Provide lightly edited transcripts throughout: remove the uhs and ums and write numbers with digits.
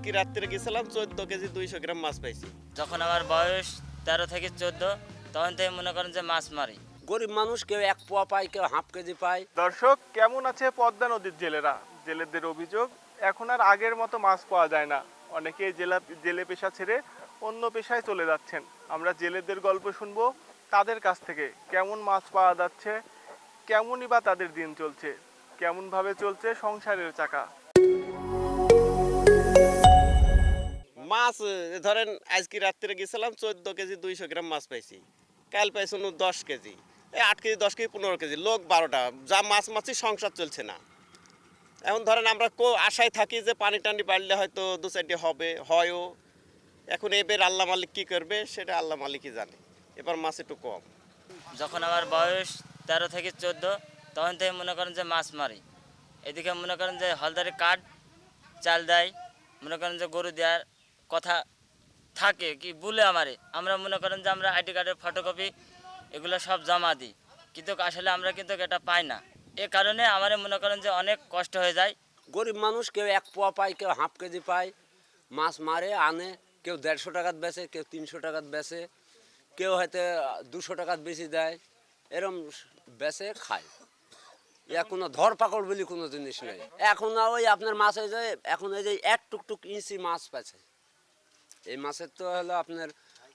আজকে রাত্রে গেছিলাম 14 কেজি 200 গ্রাম মাছ পাইছি। যখন আমার বয়স 13 থেকে 14 তখন থেকে মনে করেন যে মাছ মারি। গরিব মানুষ কেউ 1 পোয়া পায়, কেউ হাফ কেজি পায়। দর্শক, কেমন আছে পদ্মা নদীর জেলেরা? জেলেদের অভিযোগ, এখন আর আগের মতো মাছ পাওয়া যায় না। অনেকেই জেলে পেশা ছেড়ে অন্য পেশায় চলে যাচ্ছেন। আমরা জেলেদের গল্প শুনবো তাদের কাছ থেকে। কেমন মাছ পাওয়া যাচ্ছে, কেমনই বা তাদের দিন চলছে, কেমন ভাবে চলছে সংসারের চাকা। মাছ ধরেন আজকে রাত্রে গেছিলাম 14 কেজি 200 গ্রাম মাছ পাইছি। কাল পাইছি 10 কেজি, এই 8 কেজি 10 কেজি 15 কেজি, লোক 12টা, যা মাছ মাছি সংসার চলছে না। এখন ধরেন আমরা আশায় থাকি যে পানি টানি বাড়লে হয়তো 2-4টি হবে, হয়ও। এখন এবার আল্লাহ মালিক কি করবে সেটা আল্লাহ মালিকই জানে। এবার মাছ একটু কম। যখন আমার বয়স 13 থেকে 14 তখন থেকে মনে করেন যে মাছ মারি। এদিকে মনে করেন যে হলদারি কাঠ চাল দেয়, মনে করেন যে গরু দেওয়ার কথা থাকে কি বলে আমরা মনে করেন যে আমরা আইডি কার্ডের ফটোকপি এগুলো সব জমা দিই, কিন্তু আসলে আমরা কিন্তু এটা পাই না। এ কারণে আমার মনে করেন যে অনেক কষ্ট হয়ে যায়। গরিব মানুষ কেউ 1 পোয়া পায়, কেউ হাফ কেজি পায়। মাছ মারে আনে, কেউ 150 টাকাত বেচে, কেউ 300 টাকাত বেচে, কেউ হয়তো 200 টাকাত বেশি দেয়। এরম বেচে খায়। কোনো ধরপাকড় বলে কোনো জিনিস নেই এখন। ওই আপনার মাছ হয়ে যায় এখন, এই যে 1 টুকটুক ইঞ্চি মাছ পাচ্ছে। এই মাছের তো হলো আপনার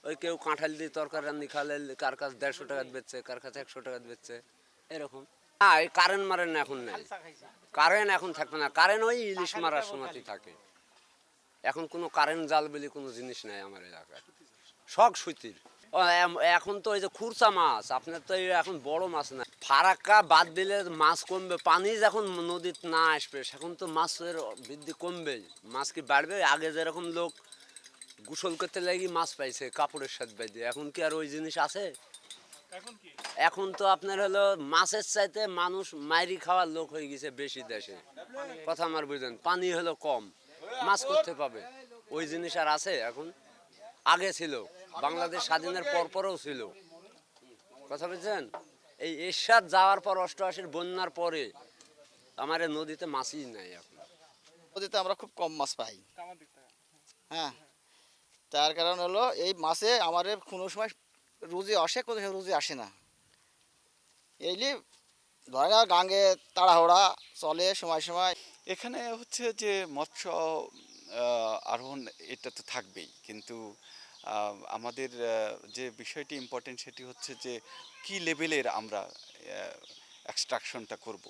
ওই কেউ কাঁঠাল দিয়ে তরকারি রান্নি খালে, কার কাছে 150 টাকাত বেচছে, কার কাছে 100 টাকাত বেচছে, এরকম। হ্যাঁ, এই কারেন্ট মারেন এখন নেই, কারেন্ট এখন থাকবে না। কারেন্ট ওই ইলিশ মারার সময়তেই থাকে। এখন কোনো কারেন্ট জাল বলে কোনো জিনিস নাই আমার এলাকায়, শখ সুতির। এখন তো ওই যে খুরসা মাছ, আপনার তো এখন বড় মাছ না। ফারাক্কা বাদ দিলে মাছ কমবে। পানি যখন নদীতে না আসবে এখন তো মাছের বৃদ্ধি কমবে। মাছ কি বাড়বে? আগে যেরকম লোক গোসল করতে লাগি মাছ পাইছে কাপড়ের সাথে বেঁধে, এখন কি আর ওই জিনিস আছে? এখন তো আপনার হলো মাছের চাইতে মানুষ মাইরি খাওয়ার লোক হয়ে গেছে বেশি দেশে। কথা আমার বুঝলেন? পানি হলো কম, মাছ করতে পাবে, ওই জিনিস আর আছে এখন? আগে ছিল, বাংলাদেশ স্বাধীনের পরও ছিল। কথা বুঝছেন? এই এরশাদ যাওয়ার পর 88-র বন্যার পরে আমার নদীতে মাছই নাই এখন। নদীতে আমরা খুব কম মাছ পাই। হ্যাঁ, তার কারণ হলো এই মাছে আমাদের কোনো সময় রুজি আসে, কোনো সময় রুজি আসে না। এইলি ধরে না গাঙ্গে তাড়াহুড়া চলে সময় সময়। এখানে হচ্ছে যে মৎস্য আরোহণ এটা তো থাকবেই, কিন্তু আমাদের যে বিষয়টি ইম্পর্টেন্ট সেটি হচ্ছে যে কি লেভেলের আমরা এক্সট্রাকশনটা করব।